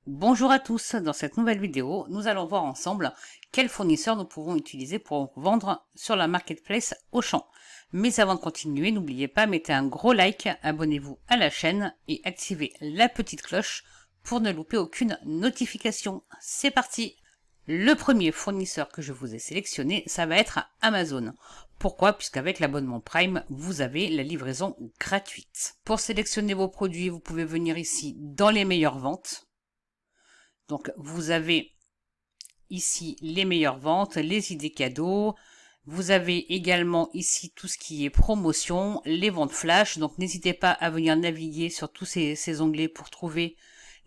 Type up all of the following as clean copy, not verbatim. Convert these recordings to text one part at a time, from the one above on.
Bonjour à tous, dans cette nouvelle vidéo, nous allons voir ensemble quels fournisseurs nous pouvons utiliser pour vendre sur la marketplace Auchan. Mais avant de continuer, n'oubliez pas, mettez un gros like, abonnez-vous à la chaîne et activez la petite cloche pour ne louper aucune notification. C'est parti! Le premier fournisseur que je vous ai sélectionné, ça va être Amazon. Pourquoi? Puisqu'avec l'abonnement Prime, vous avez la livraison gratuite. Pour sélectionner vos produits, vous pouvez venir ici dans les meilleures ventes. Donc, vous avez ici les meilleures ventes, les idées cadeaux. Vous avez également ici tout ce qui est promotion, les ventes flash. Donc, n'hésitez pas à venir naviguer sur tous ces onglets pour trouver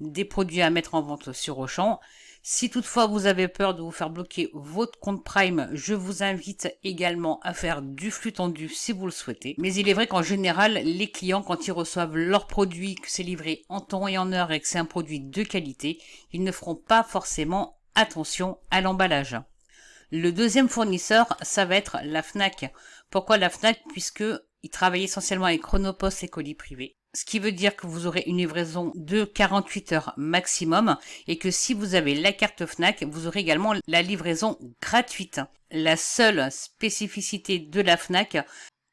des produits à mettre en vente sur Auchan. Si toutefois vous avez peur de vous faire bloquer votre compte Prime, je vous invite également à faire du flux tendu si vous le souhaitez. Mais il est vrai qu'en général, les clients, quand ils reçoivent leur produit, que c'est livré en temps et en heure et que c'est un produit de qualité, ils ne feront pas forcément attention à l'emballage. Le deuxième fournisseur, ça va être la Fnac. Pourquoi la Fnac? Puisque ils travaillent essentiellement avec Chronopost et colis privés. Ce qui veut dire que vous aurez une livraison de 48 heures maximum et que si vous avez la carte Fnac, vous aurez également la livraison gratuite. La seule spécificité de la Fnac,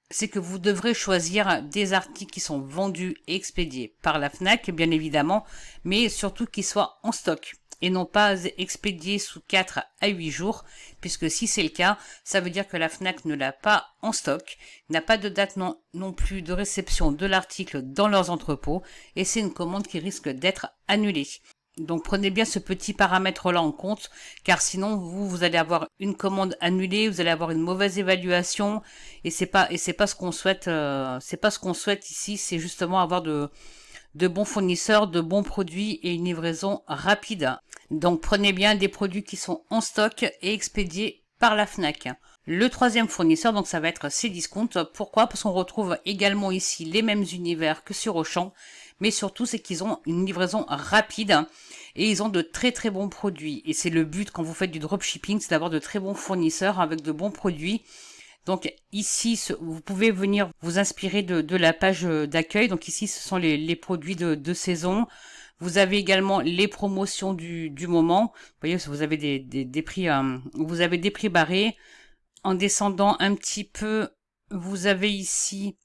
c'est que vous devrez choisir des articles qui sont vendus et expédiés par la Fnac, bien évidemment, mais surtout qui soient en stock et non pas expédiés sous 4 à 8 jours, puisque si c'est le cas, ça veut dire que la Fnac ne l'a pas en stock, n'a pas de date non plus de réception de l'article dans leurs entrepôts, et c'est une commande qui risque d'être annulée. Donc prenez bien ce petit paramètre-là en compte, car sinon vous allez avoir une commande annulée, vous allez avoir une mauvaise évaluation, et c'est pas ce qu'on souhaite. C'est pas ce qu'on souhaite ici. C'est justement avoir de bons fournisseurs, de bons produits et une livraison rapide. Donc prenez bien des produits qui sont en stock et expédiés par la Fnac. Le troisième fournisseur, donc ça va être Cdiscount. Pourquoi? Parce qu'on retrouve également ici les mêmes univers que sur Auchan, mais surtout c'est qu'ils ont une livraison rapide et ils ont de très très bons produits. Et c'est le but quand vous faites du dropshipping, c'est d'avoir de très bons fournisseurs avec de bons produits. Donc ici, vous pouvez venir vous inspirer de la page d'accueil. Donc ici, ce sont les produits de saison. Vous avez également les promotions du moment. Vous voyez, vous avez des prix, vous avez des prix barrés. En descendant un petit peu, vous avez ici,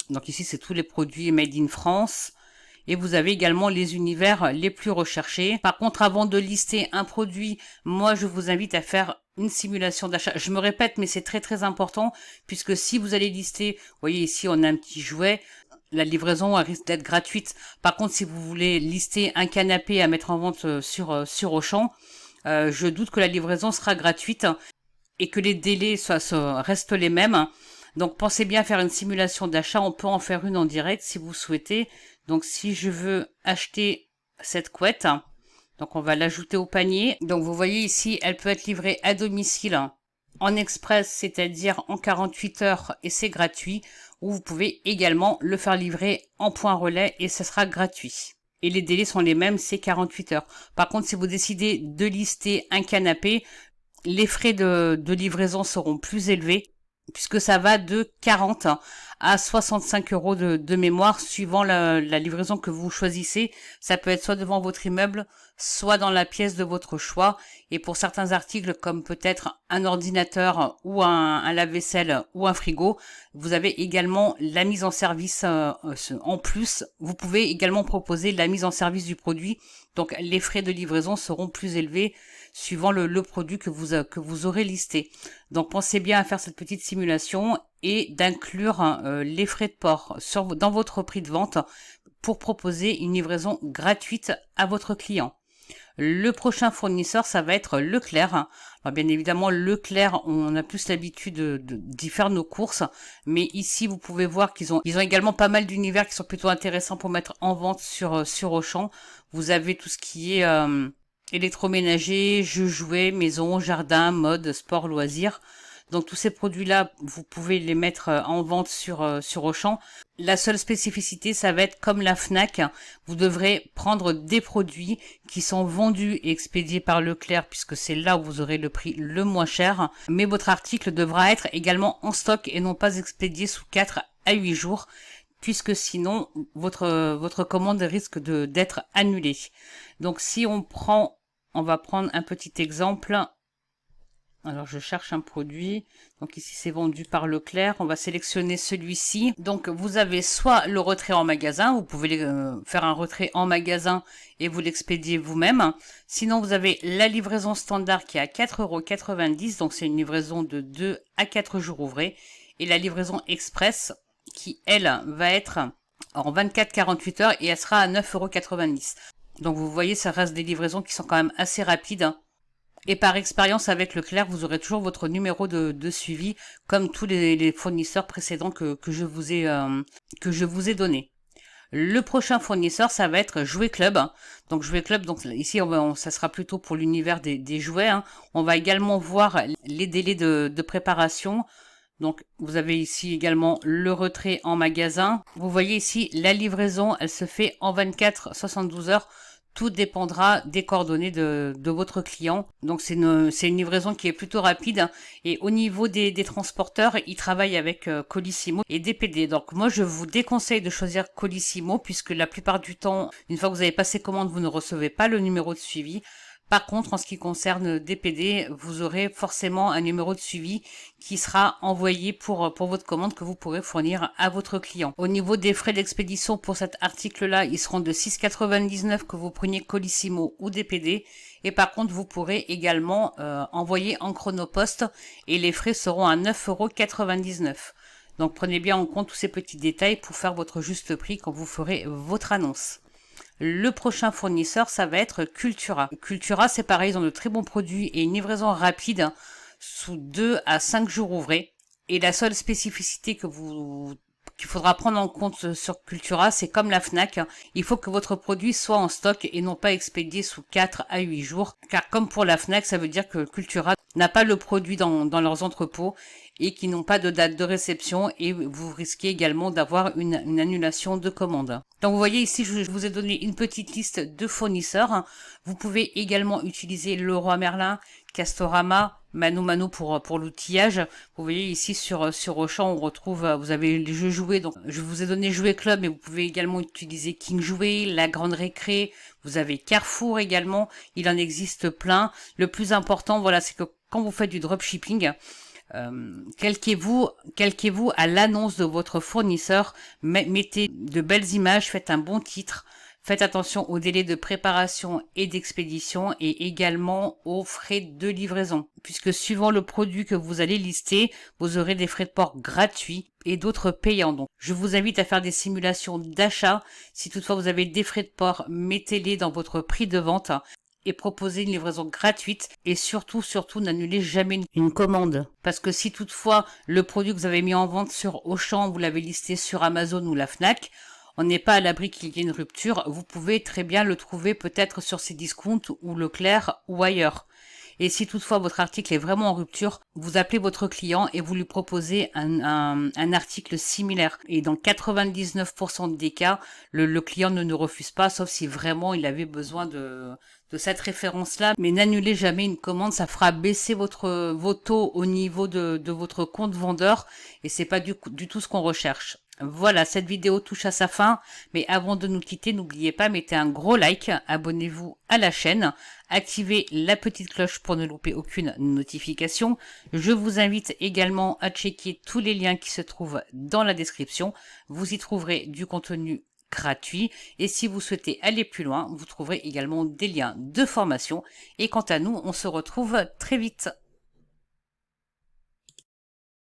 donc ici c'est tous les produits made in France. Et vous avez également les univers les plus recherchés. Par contre, avant de lister un produit, moi je vous invite à faire une simulation d'achat. Je me répète, mais c'est très très important, puisque si vous allez lister, vous voyez ici on a un petit jouet, la livraison risque d'être gratuite. Par contre, si vous voulez lister un canapé à mettre en vente sur Auchan, je doute que la livraison sera gratuite et que les délais restent les mêmes. Donc pensez bien à faire une simulation d'achat, on peut en faire une en direct si vous souhaitez. Donc si je veux acheter cette couette, donc on va l'ajouter au panier. Donc vous voyez ici, elle peut être livrée à domicile en express, c'est-à-dire en 48 heures et c'est gratuit. Ou vous pouvez également le faire livrer en point relais et ce sera gratuit. Et les délais sont les mêmes, c'est 48 heures. Par contre, si vous décidez de lister un canapé, les frais de livraison seront plus élevés, puisque ça va de 40 à 65 euros de mémoire, suivant la livraison que vous choisissez. Ça peut être soit devant votre immeuble, soit dans la pièce de votre choix. Et pour certains articles, comme peut-être un ordinateur ou un lave-vaisselle ou un frigo, vous avez également la mise en service en plus. Vous pouvez également proposer la mise en service du produit. Donc les frais de livraison seront plus élevés suivant le produit que vous aurez listé. Donc pensez bien à faire cette petite simulation et d'inclure les frais de port dans votre prix de vente pour proposer une livraison gratuite à votre client. Le prochain fournisseur, ça va être Leclerc. Alors bien évidemment, Leclerc, on a plus l'habitude d'y faire nos courses, mais ici vous pouvez voir qu'ils ont également pas mal d'univers qui sont plutôt intéressants pour mettre en vente sur Auchan. Vous avez tout ce qui est électroménager, jeux jouets, maison, jardin, mode, sport, loisirs. Donc tous ces produits-là, vous pouvez les mettre en vente sur Auchan. La seule spécificité, ça va être comme la Fnac, vous devrez prendre des produits qui sont vendus et expédiés par Leclerc, puisque c'est là où vous aurez le prix le moins cher. Mais votre article devra être également en stock et non pas expédié sous 4 à 8 jours. puisque sinon votre commande risque d'être annulée. Donc si on va prendre un petit exemple. Alors je cherche un produit, donc ici c'est vendu par Leclerc, on va sélectionner celui-ci. Donc vous avez soit le retrait en magasin, vous pouvez faire un retrait en magasin et vous l'expédiez vous-même. Sinon vous avez la livraison standard qui est à 4,90 €, donc c'est une livraison de 2 à 4 jours ouvrés. Et la livraison express qui elle va être en 24-48 heures et elle sera à 9,90 €. Donc vous voyez, ça reste des livraisons qui sont quand même assez rapides. Et par expérience avec Leclerc, vous aurez toujours votre numéro de suivi, comme tous les fournisseurs précédents que je vous ai donné. Le prochain fournisseur, ça va être Jouet Club. Donc Jouet Club, donc ici ça sera plutôt pour l'univers des jouets. On va également voir les délais de préparation. Donc vous avez ici également le retrait en magasin. Vous voyez ici la livraison, elle se fait en 24-72 heures. Tout dépendra des coordonnées de votre client. Donc c'est une livraison qui est plutôt rapide. Et au niveau des transporteurs, ils travaillent avec Colissimo et DPD. Donc moi je vous déconseille de choisir Colissimo, puisque la plupart du temps, une fois que vous avez passé commande, vous ne recevez pas le numéro de suivi. Par contre, en ce qui concerne DPD, vous aurez forcément un numéro de suivi qui sera envoyé pour votre commande que vous pourrez fournir à votre client. Au niveau des frais d'expédition pour cet article-là, ils seront de 6,99 € que vous preniez Colissimo ou DPD. Et par contre, vous pourrez également envoyer en Chronopost et les frais seront à 9,99 €. Donc prenez bien en compte tous ces petits détails pour faire votre juste prix quand vous ferez votre annonce. Le prochain fournisseur, ça va être Cultura. Cultura, c'est pareil, ils ont de très bons produits et une livraison rapide sous 2 à 5 jours ouvrés. Et la seule spécificité qu'il faudra prendre en compte sur Cultura, c'est comme la Fnac, il faut que votre produit soit en stock et non pas expédié sous 4 à 8 jours. Car comme pour la Fnac, ça veut dire que Cultura n'a pas le produit dans leurs entrepôts et qui n'ont pas de date de réception, et vous risquez également d'avoir une annulation de commande. Donc vous voyez ici, je vous ai donné une petite liste de fournisseurs. Vous pouvez également utiliser Leroy Merlin, Castorama, Mano Mano pour l'outillage. Vous voyez ici sur Auchan, on retrouve, vous avez les jeux jouets. Donc je vous ai donné Jouet Club, mais vous pouvez également utiliser King Jouet, La Grande Récré. Vous avez Carrefour également. Il en existe plein. Le plus important, voilà, c'est que quand vous faites du dropshipping, calquez-vous à l'annonce de votre fournisseur, mettez de belles images, faites un bon titre, faites attention aux délais de préparation et d'expédition et également aux frais de livraison, puisque suivant le produit que vous allez lister, vous aurez des frais de port gratuits et d'autres payants. Donc, je vous invite à faire des simulations d'achat. Si toutefois vous avez des frais de port, mettez-les dans votre prix de vente et proposer une livraison gratuite, et surtout n'annulez jamais une commande. Parce que si toutefois le produit que vous avez mis en vente sur Auchan, vous l'avez listé sur Amazon ou la Fnac, on n'est pas à l'abri qu'il y ait une rupture, vous pouvez très bien le trouver peut-être sur Cdiscount ou Leclerc ou ailleurs. Et si toutefois votre article est vraiment en rupture, vous appelez votre client et vous lui proposez un article similaire. Et dans 99% des cas, le client ne nous refuse pas, sauf si vraiment il avait besoin de cette référence-là. Mais n'annulez jamais une commande, ça fera baisser vos taux au niveau de votre compte vendeur, et c'est pas du tout ce qu'on recherche. Voilà, cette vidéo touche à sa fin, mais avant de nous quitter, n'oubliez pas, mettez un gros like, abonnez-vous à la chaîne, activez la petite cloche pour ne louper aucune notification. Je vous invite également à checker tous les liens qui se trouvent dans la description. Vous y trouverez du contenu gratuit, et si vous souhaitez aller plus loin, vous trouverez également des liens de formation. Et quant à nous, on se retrouve très vite.